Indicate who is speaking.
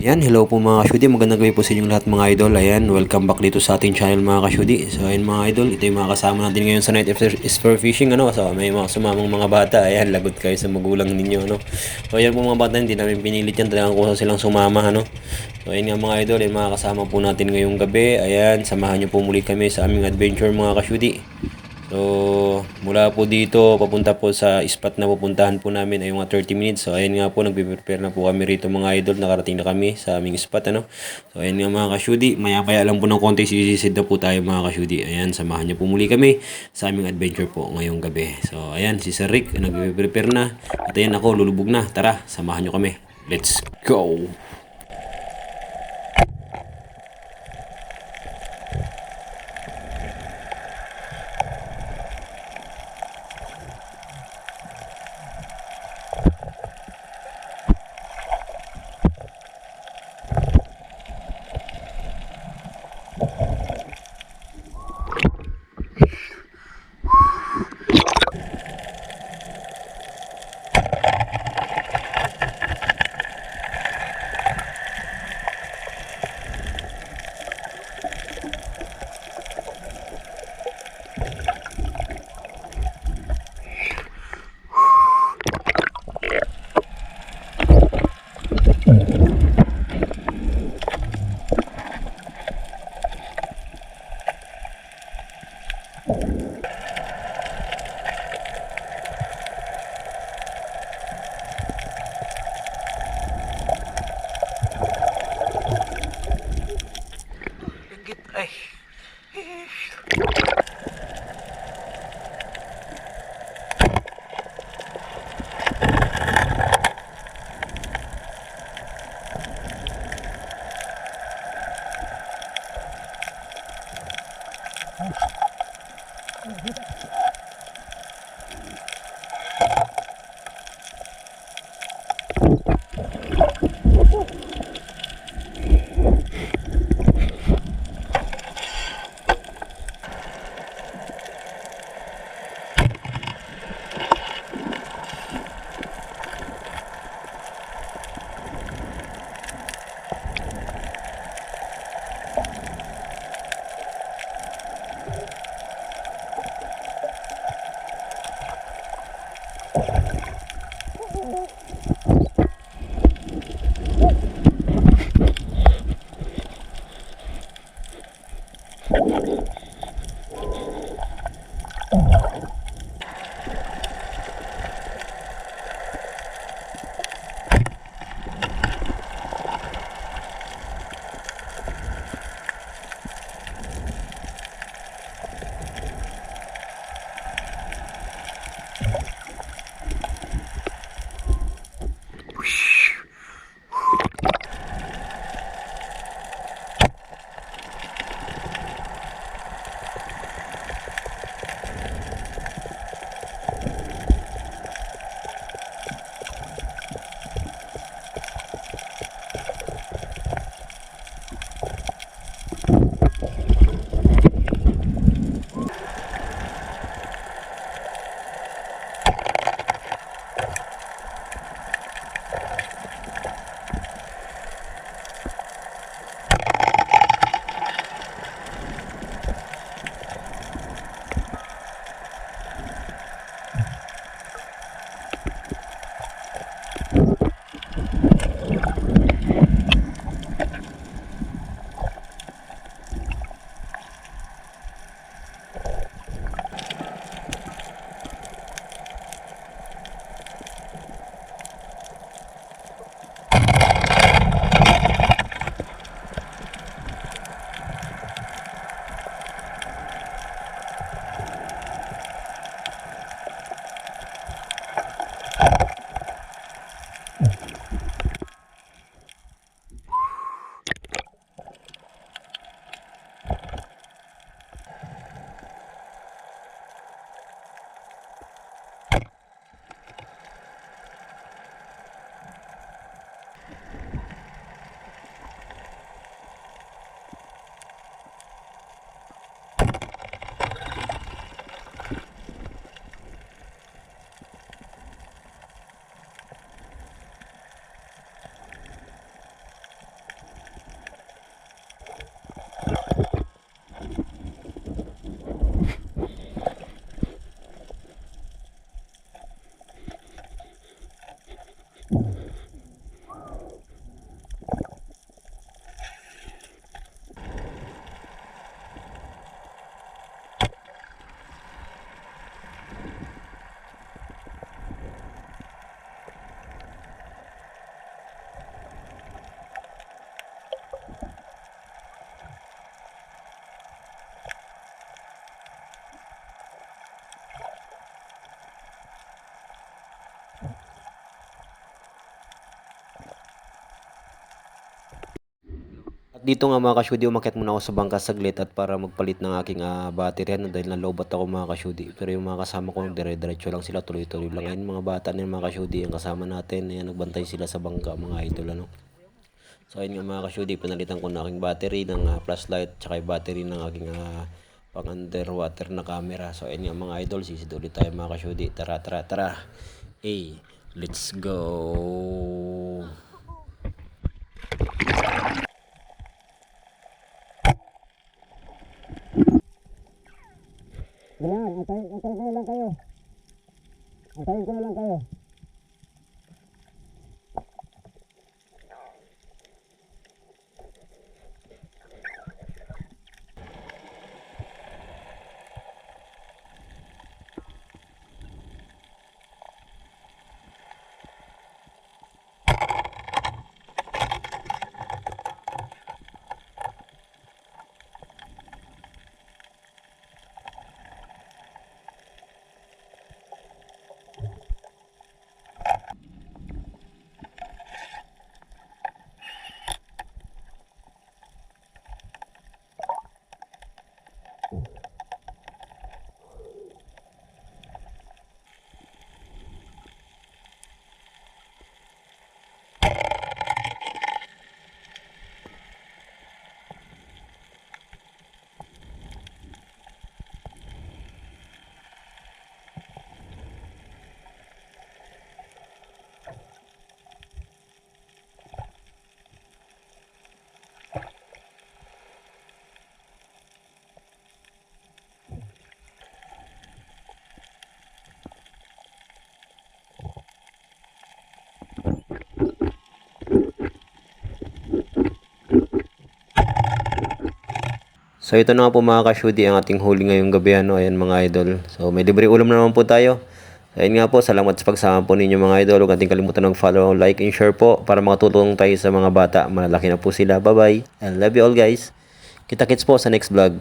Speaker 1: Yan, hello po mga kasyudi, magandang gabi po sa inyong lahat mga idol. Ayan, welcome back dito sa ating channel mga kasyudi. So ayan mga idol, ito yung mga kasama natin ngayon sa Night After Spur Fishing. So may mga sumamang mga bata, ayan, lagot kayo sa magulang ninyo. So ayan po mga bata, hindi namin pinilit yan, talagang kusa silang sumama. So ayan nga mga idol, yung mga kasama po natin ngayong gabi. Ayan, samahan nyo po muli kami sa aming adventure mga kasyudi. So, mula po dito, papunta po sa spot na pupuntahan po namin ay mga 30 minutes. So, ayan nga po, nagpe-prepare na po kami rito mga idol. Nakarating na kami sa aming spot, So, ayan nga mga kasyudi. Maya-maya lang po ng konti, sisisid na po tayo mga kasyudi. Ayan, samahan niyo po muli kami sa aming adventure po ngayong gabi. So, ayan, si Sir Rick, nagpe-prepare na. At ayan ako, lulubog na. Tara, samahan niyo kami. Let's go! Dito nga mga ka-shudi, umakyat muna ako sa bangka saglit at para magpalit ng aking battery ano, dahil nalobat ako mga ka-shudi. Pero yung mga kasama ko dire-diretso lang sila, tuloy-tuloy lang. Ayun mga bata na mga ka-shudi, ang kasama natin, ayan, nagbantay sila sa bangka mga idol ano. So ayun nga mga ka-shudi, pinalitan ko na aking battery ng flashlight tsaka yung battery ng aking pang underwater na camera. So ayun nga mga idol, sisid ulit tayo mga ka-shudi. Tara tara tara. Hey, let's go.
Speaker 2: Bilang, antayin ko na lang kayo. Antayin ko na lang kayo.
Speaker 1: So ito na nga po mga ka-shudi ang ating huli ngayong gabi ano, ayan mga idol. So may libre ulam na naman po tayo. Ayun nga po, salamat sa pagsama po ninyo mga idol. Huwag natin kalimutan mag-follow, like, and share po para makatulong tayo sa mga bata. Malalaki na po sila. Bye-bye. I love you all guys. Kita-kits po sa next vlog.